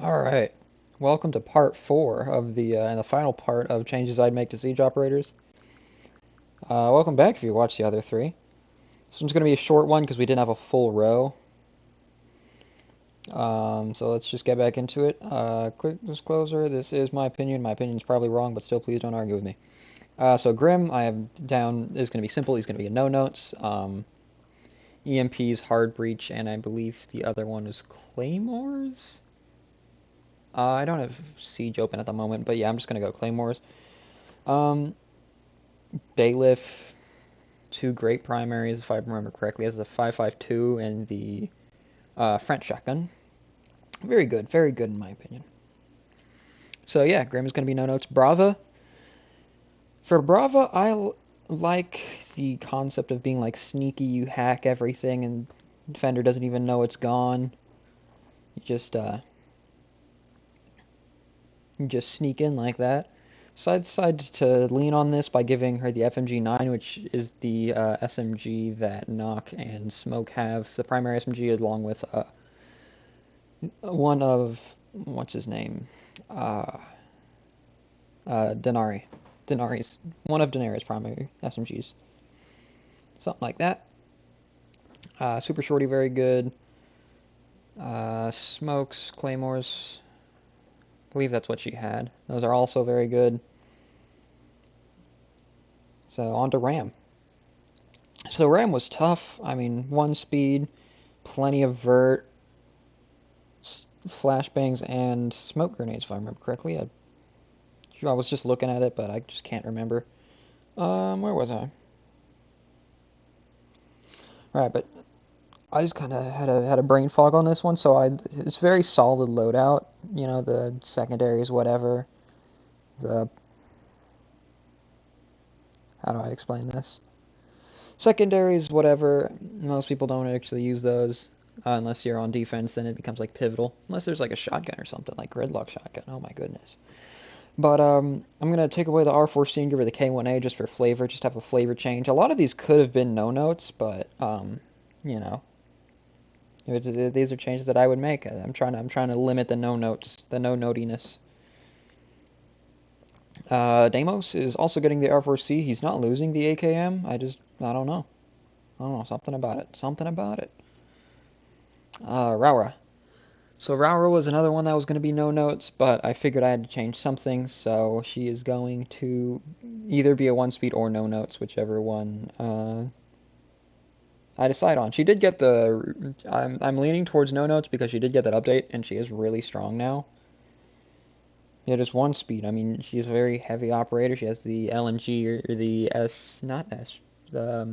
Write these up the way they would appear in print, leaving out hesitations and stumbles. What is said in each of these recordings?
All right. Welcome to part four of the final part of changes I'd make to siege operators. Welcome back if you watched the other three. This one's going to be a short one because we didn't have a full row. So let's just get back into it. Quick disclosure, this is my opinion. My opinion's probably wrong, but still, please don't argue with me. So Grim, I have down, is going to be simple. He's going to be a no notes. EMPs, Hard Breach, and I believe the other one is Claymores? I don't have Siege open at the moment, but yeah, I'm just going to go Claymores. Um, Bailiff, two great primaries, if I remember correctly, as a 5.52 and the French shotgun. Very good in my opinion. So yeah, Grim is going to be no notes. Brava. For Brava, like the concept of being like sneaky, you hack everything and defender doesn't even know it's gone. You just sneak in like that. So I decided to lean on this by giving her the FMG-9, which is the SMG that Nock and Smoke have. The primary SMG along with one of, what's his name? Uh, Denari. Denari's, one of Denari's primary SMGs. Something like that. Super Shorty, very good. Smokes, Claymores, I believe that's what she had. Those are also very good. So on to Ram. So Ram was tough. I mean, one speed, plenty of vert, flashbangs, and smoke grenades, if I remember correctly. I was just looking at it, but I just can't remember. Where was I? Right, but I just kind of had a brain fog on this one, so it's very solid loadout. You know, the secondaries, whatever. The How do I explain this? Secondaries, whatever. Most people don't actually use those unless you're on defense. Then it becomes like pivotal. Unless there's like a shotgun or something like Gridlock shotgun. Oh my goodness. But I'm gonna take away the R4C and give her the K1A just for flavor. Just have a flavor change. A lot of these could have been no notes, but you know, these are changes that I would make. I'm trying to limit the no notes, the no notiness. Deimos is also getting the R4C. He's not losing the AKM. I don't know. I don't know, something about it. Something about it. Raura. So Raura was another one that was going to be no notes, but I figured I had to change something, so she is going to either be a one speed or no notes, whichever one I decide on. She did get the. I'm leaning towards no notes because she did get that update, and she is really strong now. Yeah, just one speed. I mean, she's a very heavy operator. She has the LNG or the S, not S, the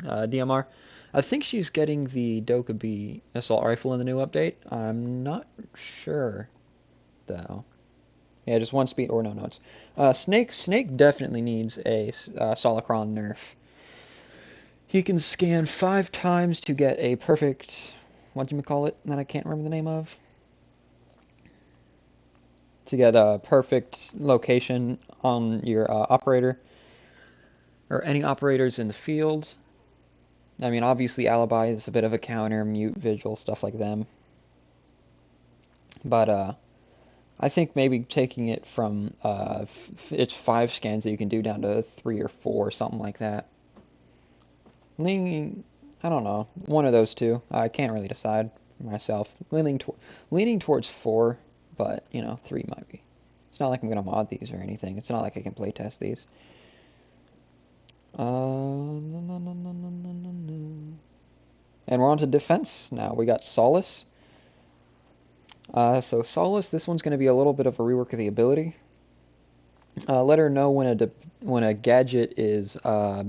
DMR. I think she's getting the Dokkaebi assault rifle in the new update. I'm not sure though. Yeah, just one speed or no notes. Snake definitely needs a Solacron nerf. He can scan 5 times to get a perfect, what do you call it? That I can't remember the name of. To get a perfect location on your operator or any operators in the field. I mean, obviously, Alibi is a bit of a counter, mute, vigil, stuff like them. But I think maybe taking it from it's 5 scans that you can do down to 3 or 4, something like that. Leaning, I don't know, one of those two. I can't really decide myself. Leaning towards 4, but you know, 3 might be. It's not like I'm gonna mod these or anything. It's not like I can playtest these. No, no, no, no, no, no, no, no. And we're on to defense now. We got Solace. So Solace, this one's going to be a little bit of a rework of the ability. Let her know when a gadget is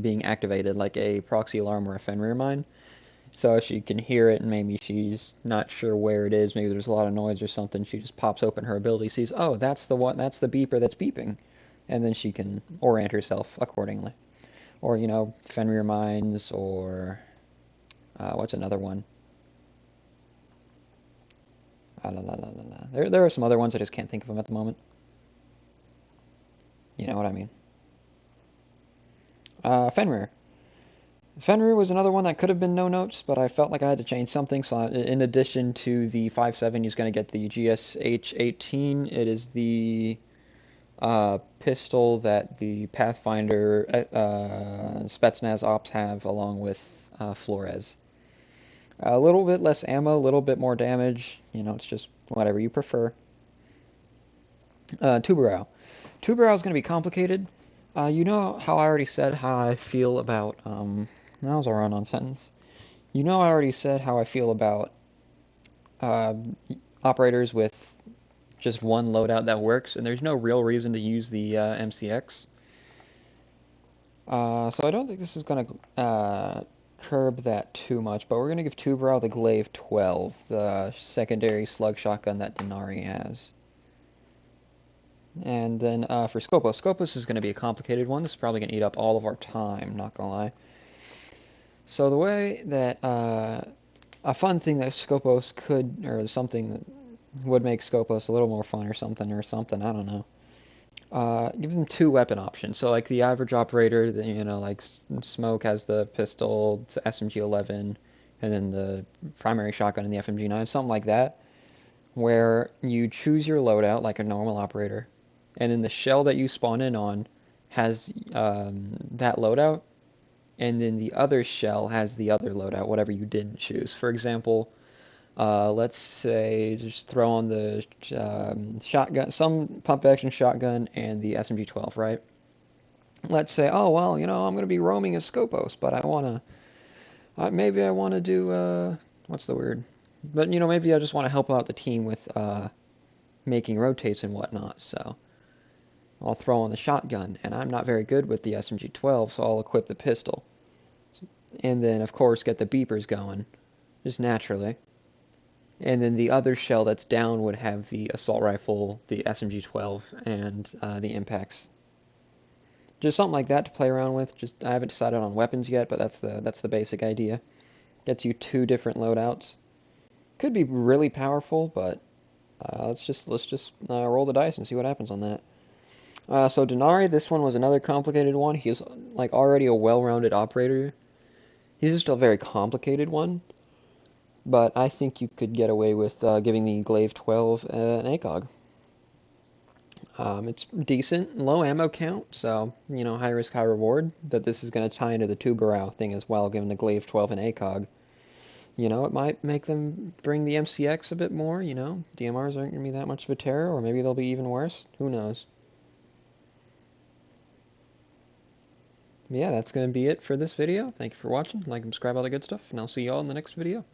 being activated, like a proxy alarm or a Fenrir mine, so she can hear it and maybe she's not sure where it is. Maybe there's a lot of noise or something. She just pops open her ability, sees, oh, that's the one, that's the beeper that's beeping, and then she can orient herself accordingly. Or you know, Fenrir mines, or what's another one? La, la, la, la, la. There are some other ones I just can't think of them at the moment. You know what I mean? Fenrir. Fenrir was another one that could have been no notes, but I felt like I had to change something. So in addition to the 5.7, he's going to get the GSH-18. It is the pistol that the Pathfinder Spetsnaz ops have along with Flores. A little bit less ammo, a little bit more damage. You know, it's just whatever you prefer. Tubarão. Tubarão is going to be complicated. You know how I already said how I feel about. That was a run-on sentence. You know I already said how I feel about uh, operators with just one loadout that works, and there's no real reason to use the MCX. So I don't think this is going to curb that too much, but we're going to give Tubarão the Glaive 12, the secondary slug shotgun that Denari has. And then for Scopus, Scopus is going to be a complicated one. This is probably going to eat up all of our time, not going to lie. So the way that a fun thing that Scopus could, or something that would make Scopus a little more fun or something, I don't know. Give them two weapon options. So like the average operator, you know, like Smoke has the pistol, SMG-11, and then the primary shotgun and the FMG-9, something like that, where you choose your loadout like a normal operator, and then the shell that you spawn in on has that loadout, and then the other shell has the other loadout, whatever you didn't choose. For example, let's say just throw on the shotgun, some pump action shotgun and the SMG-12, right? Let's say, oh well, you know, I'm gonna be roaming as Scopus, but I wanna, maybe I wanna do, what's the word? But you know, maybe I just want to help out the team with making rotates and whatnot. So I'll throw on the shotgun, and I'm not very good with the SMG-12, so I'll equip the pistol, and then of course get the beepers going, just naturally. And then the other shell that's down would have the assault rifle, the SMG-12, and the impacts. Just something like that to play around with. Just I haven't decided on weapons yet, but that's the basic idea. Gets you two different loadouts. Could be really powerful, but let's just roll the dice and see what happens on that. So Denari, this one was another complicated one. He's like already a well-rounded operator. He's just a very complicated one. But I think you could get away with giving the Glaive 12 an ACOG. It's decent, low ammo count, so, you know, high risk, high reward. But this is going to tie into the Tubarão thing as well, given the Glaive 12 and ACOG. You know, it might make them bring the MCX a bit more, you know. DMRs aren't going to be that much of a terror, or maybe they'll be even worse. Who knows? But yeah, that's going to be it for this video. Thank you for watching. Like and subscribe, all the good stuff, and I'll see you all in the next video.